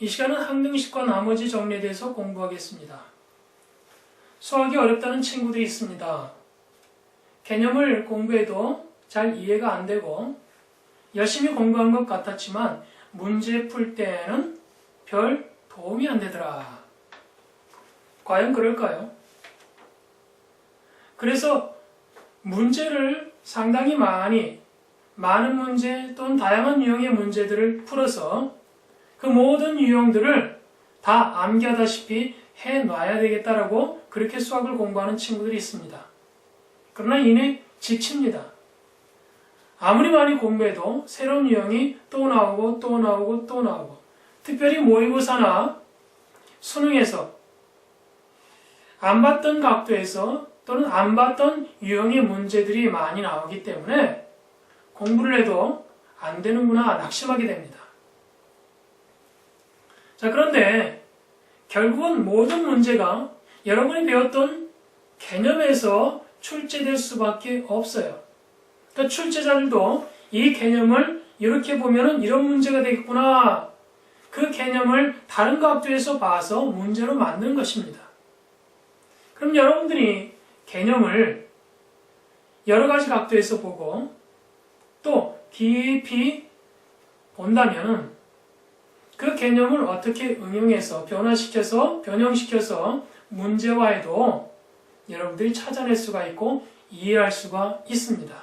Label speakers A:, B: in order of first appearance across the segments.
A: 이 시간은 항등식과 나머지 정리에 대해서 공부하겠습니다. 수학이 어렵다는 친구들이 있습니다. 개념을 공부해도 잘 이해가 안 되고 열심히 공부한 것 같았지만 문제 풀 때는 별 도움이 안 되더라. 과연 그럴까요? 그래서 문제를 상당히 많은 문제 또는 다양한 유형의 문제들을 풀어서 그 모든 유형들을 다 암기하다시피 해놔야 되겠다라고 그렇게 수학을 공부하는 친구들이 있습니다. 그러나 이내 지칩니다. 아무리 많이 공부해도 새로운 유형이 또 나오고 또 나오고 또 나오고, 특별히 모의고사나 수능에서 안 봤던 각도에서 또는 안 봤던 유형의 문제들이 많이 나오기 때문에 공부를 해도 안 되는구나 낙심하게 됩니다. 자, 그런데 결국은 모든 문제가 여러분이 배웠던 개념에서 출제될 수밖에 없어요. 그러니까 출제자들도 이 개념을 이렇게 보면 이런 문제가 되겠구나. 그 개념을 다른 각도에서 봐서 문제로 만든 것입니다. 그럼 여러분들이 개념을 여러 가지 각도에서 보고 또 깊이 본다면 그 개념을 어떻게 응용해서 변형시켜서 문제화해도 여러분들이 찾아낼 수가 있고 이해할 수가 있습니다.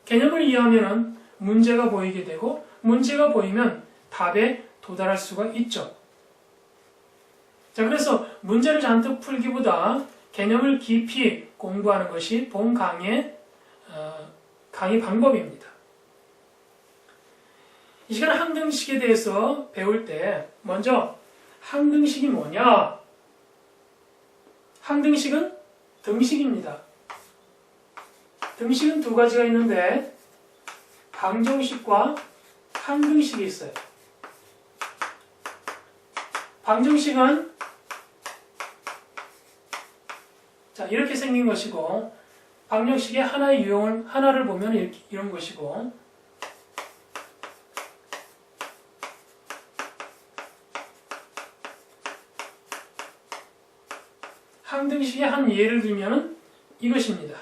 A: 개념을 이해하면 문제가 보이게 되고 문제가 보이면 답에 도달할 수가 있죠. 자, 그래서 문제를 잔뜩 풀기보다 개념을 깊이 공부하는 것이 본 강의 방법입니다. 이 시간 항등식에 대해서 배울 때 먼저 항등식이 뭐냐? 항등식은 등식입니다. 등식은 두 가지가 있는데 방정식과 항등식이 있어요. 방정식은 이렇게 생긴 것이고, 방정식의 하나의 유형을 하나를 보면 이런 것이고, 항등식의 한 예를 들면 이것입니다.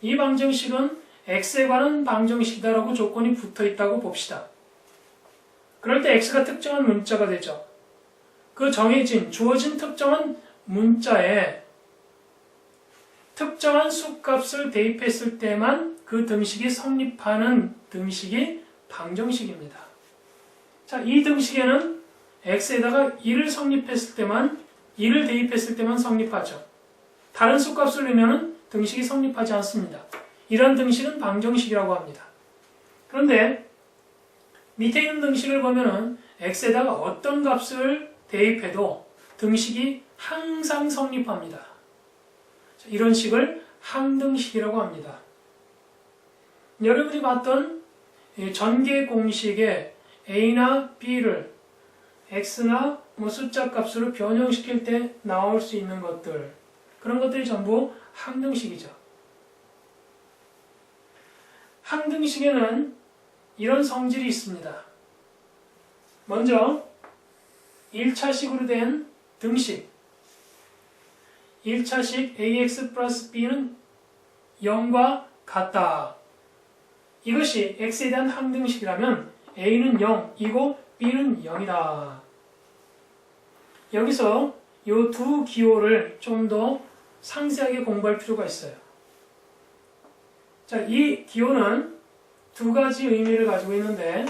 A: 이 방정식은 x에 관한 방정식이다라고 조건이 붙어 있다고 봅시다. 그럴 때 x가 특정한 문자가 되죠. 그 주어진 특정한 문자에 특정한 수값을 대입했을 때만 그 등식이 성립하는 등식이 방정식입니다. 자, 이 등식에는 x에다가 1을 대입했을 때만 성립하죠. 다른 수값을 넣으면 등식이 성립하지 않습니다. 이런 등식은 방정식이라고 합니다. 그런데 밑에 있는 등식을 보면은 x에다가 어떤 값을 대입해도 등식이 항상 성립합니다. 자, 이런 식을 항등식이라고 합니다. 여러분이 봤던 전개 공식에 a나 b를 x나 숫자 값으로 변형시킬 때 나올 수 있는 것들, 그런 것들이 전부 항등식이죠. 항등식에는 이런 성질이 있습니다. 먼저 1차식으로 된 등식, 1차식 ax 플러스 b는 0과 같다. 이것이 x에 대한 항등식이라면 a는 0이고 b는 0이다. 여기서 이 두 기호를 좀 더 상세하게 공부할 필요가 있어요. 자, 이 기호는 두 가지 의미를 가지고 있는데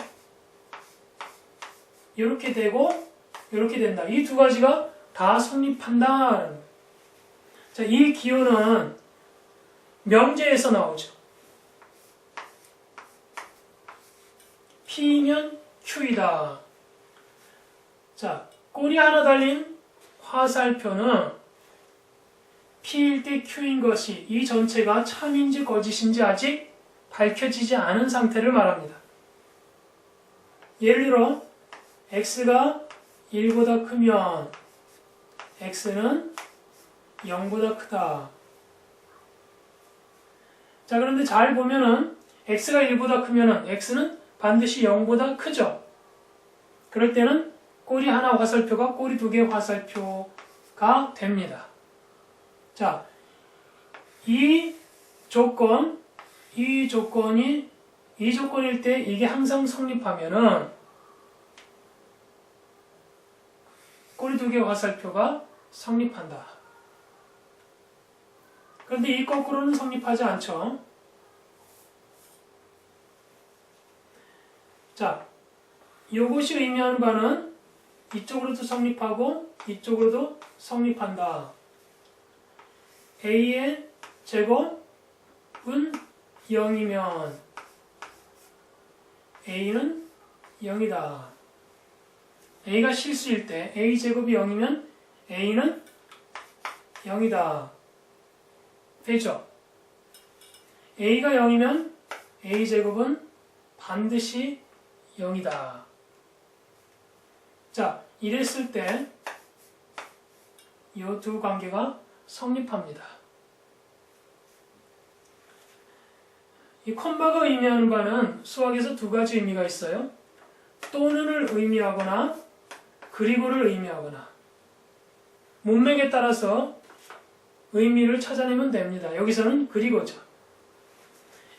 A: 이렇게 되고 이렇게 된다. 이 두 가지가 다 성립한다. 자, 이 기호는 명제에서 나오죠. P면 Q이다. 자, 꼬리 하나 달린 화살표는 P일 때 Q인 것이 이 전체가 참인지 거짓인지 아직 밝혀지지 않은 상태를 말합니다. 예를 들어 x가 1보다 크면 x는 0보다 크다. 자, 그런데 잘 보면은 x가 1보다 크면은 x는 반드시 0보다 크죠. 그럴 때는 꼬리 하나 화살표가 꼬리 두 개 화살표가 됩니다. 자, 이 조건일 때 이게 항상 성립하면은 꼬리 두 개 화살표가 성립한다. 그런데 이 거꾸로는 성립하지 않죠. 자, 이것이 의미하는 바는 이쪽으로도 성립하고 이쪽으로도 성립한다. A의 제곱은 0이면 A는 0이다. A가 실수일 때 A제곱이 0이면 A는 0이다. 되죠? A가 0이면 A제곱은 반드시 0이다. 자, 이랬을 때 이 두 관계가 성립합니다. 이 콤마가 의미하는 바는 수학에서 두 가지 의미가 있어요. 또는을 의미하거나 그리고를 의미하거나 문맥에 따라서 의미를 찾아내면 됩니다. 여기서는 그리고죠.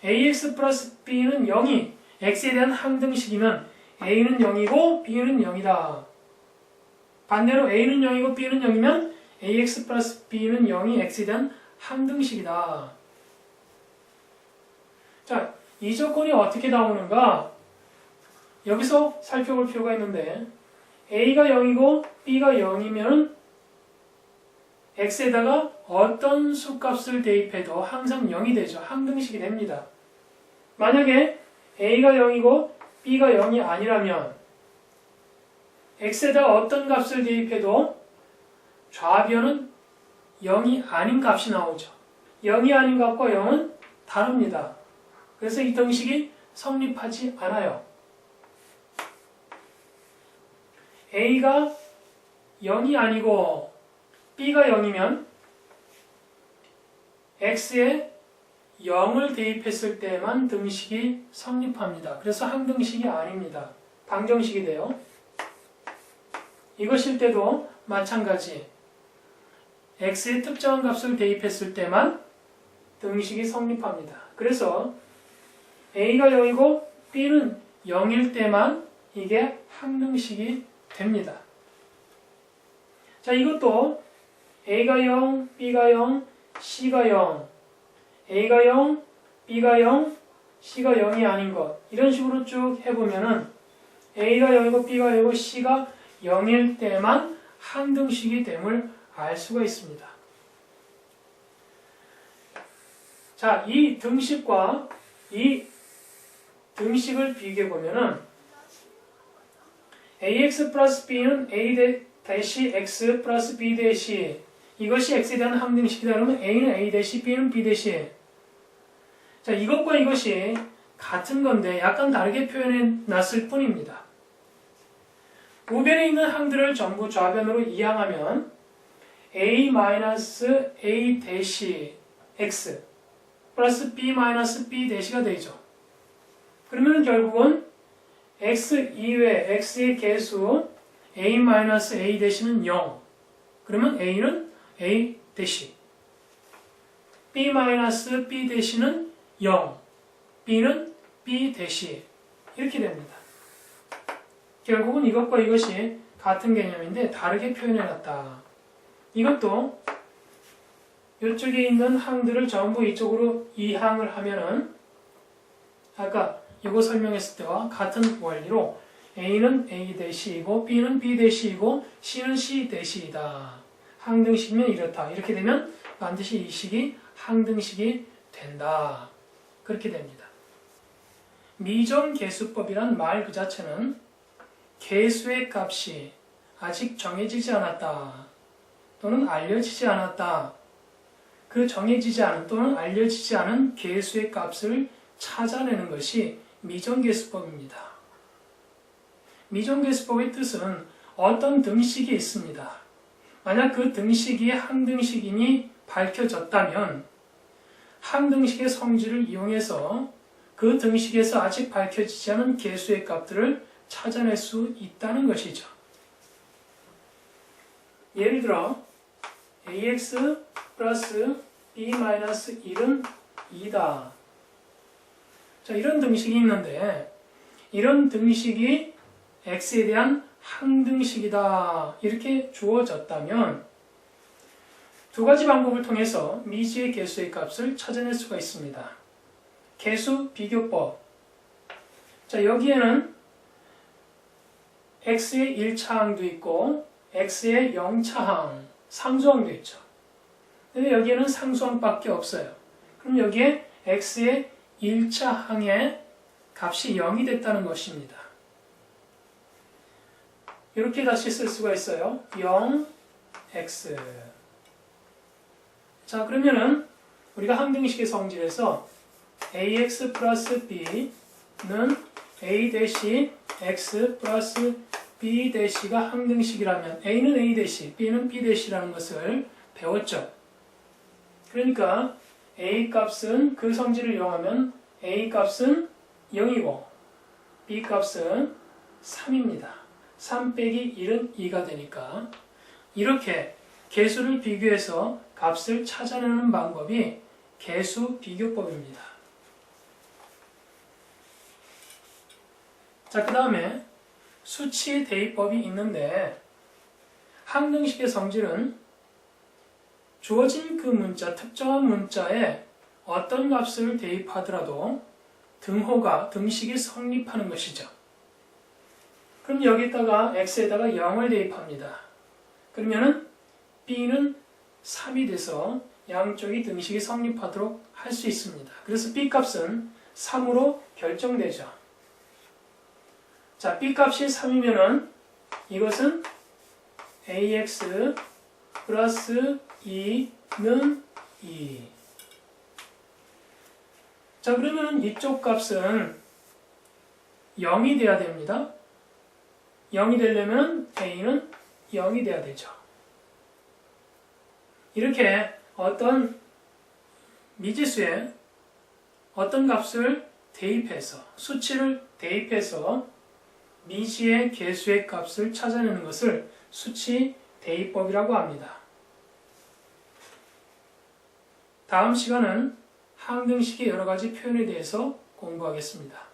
A: ax 플러스 b는 0이 x에 대한 항등식이면 a는 0이고 b는 0이다. 반대로 a는 0이고 b는 0이면 ax 플러스 b는 0이 x에 대한 항등식이다. 자, 이 조건이 어떻게 나오는가? 여기서 살펴볼 필요가 있는데 a가 0이고 b가 0이면 x에다가 어떤 수값을 대입해도 항상 0이 되죠. 항등식이 됩니다. 만약에 a가 0이고 b가 0이 아니라면 x에다가 어떤 값을 대입해도 좌변은 0이 아닌 값이 나오죠. 0이 아닌 값과 0은 다릅니다. 그래서 이 등식이 성립하지 않아요. a가 0이 아니고 b가 0이면 x에 0을 대입했을 때만 등식이 성립합니다. 그래서 항등식이 아닙니다. 방정식이 돼요. 이것일 때도 마찬가지. x에 특정한 값을 대입했을 때만 등식이 성립합니다. 그래서 a가 0이고 b는 0일 때만 이게 항등식이 됩니다. 자, 이것도 a가 0, b가 0, c가 0, a가 0, b가 0, c가 0이 아닌 것 이런 식으로 쭉 해보면은 a가 0이고 b가 0이고 c가 0일 때만 항등식이 됨을 알 수가 있습니다. 자, 이 등식과 이 등식을 비교해보면은 ax 플러스 b는 a 대시 x 플러스 b 대시 이것이 x에 대한 항등식이다 그러면 a는 a 대시 b는 b 대시. 자, 이것과 이것이 같은 건데 약간 다르게 표현해 놨을 뿐입니다. 우변에 있는 항들을 전부 좌변으로 이항하면 a-a 대시 x 플러스 b-b 대시가 되죠. 그러면 결국은 x 이외 x의 개수 a-a 대시는 0. 그러면 a는 a 대시 b-b 대시는 0. b는 b 대시 이렇게 됩니다. 결국은 이것과 이것이 같은 개념인데 다르게 표현해놨다. 이것도 이쪽에 있는 항들을 전부 이쪽으로 이항을 하면은 아까 이거 설명했을 때와 같은 원리로 a는 a 대시이고 b는 b 대시이고 c는 c 대시이다. 항등식이면 이렇다. 이렇게 되면 반드시 이 식이 항등식이 된다. 그렇게 됩니다. 미정계수법이란 말 그 자체는 계수의 값이 아직 정해지지 않았다. 또는 알려지지 않았다. 그 정해지지 않은 또는 알려지지 않은 계수의 값을 찾아내는 것이 미정계수법입니다. 미정계수법의 뜻은 어떤 등식이 있습니다. 만약 그 등식이 항등식임이 밝혀졌다면 항등식의 성질을 이용해서 그 등식에서 아직 밝혀지지 않은 개수의 값들을 찾아낼 수 있다는 것이죠. 예를 들어 ax 플러스 b 마이너스 1은 2다. 자, 이런 등식이 있는데 이런 등식이 x에 대한 항등식이다 이렇게 주어졌다면 두 가지 방법을 통해서 미지의 개수의 값을 찾아낼 수가 있습니다. 개수 비교법. 자, 여기에는 x의 1차항도 있고 x의 0차항, 상수항도 있죠. 근데 여기에는 상수항밖에 없어요. 그럼 여기에 x의 1차항의 값이 0이 됐다는 것입니다. 이렇게 다시 쓸 수가 있어요. 0x. 자, 그러면은 우리가 항등식의 성질에서 ax 플러스 b는 a 대시 x 플러스 b 대시가 항등식이라면 a는 a 대시, b는 b 대시라는 것을 배웠죠. 그러니까 a 값은 그 성질을 이용하면 a 값은 0이고 b 값은 3입니다. 3 빼기 1은 2가 되니까 이렇게 개수를 비교해서 값을 찾아내는 방법이 개수 비교법입니다. 자, 그 다음에 수치 대입법이 있는데 항등식의 성질은 주어진 그 문자, 특정한 문자에 어떤 값을 대입하더라도 등식이 성립하는 것이죠. 그럼 여기다가 x에다가 0을 대입합니다. 그러면은 b는 3이 돼서 양쪽이 등식이 성립하도록 할 수 있습니다. 그래서 b 값은 3으로 결정되죠. 자, b 값이 3이면은 이것은 ax 플러스 2는 2. 자, 그러면 이쪽 값은 0이 돼야 됩니다. 0이 되려면 a는 0이 돼야 되죠. 이렇게 어떤 미지수에 어떤 값을 대입해서, 수치를 대입해서 미지의 개수의 값을 찾아내는 것을 수치 대입법이라고 합니다. 다음 시간은 항등식의 여러 가지 표현에 대해서 공부하겠습니다.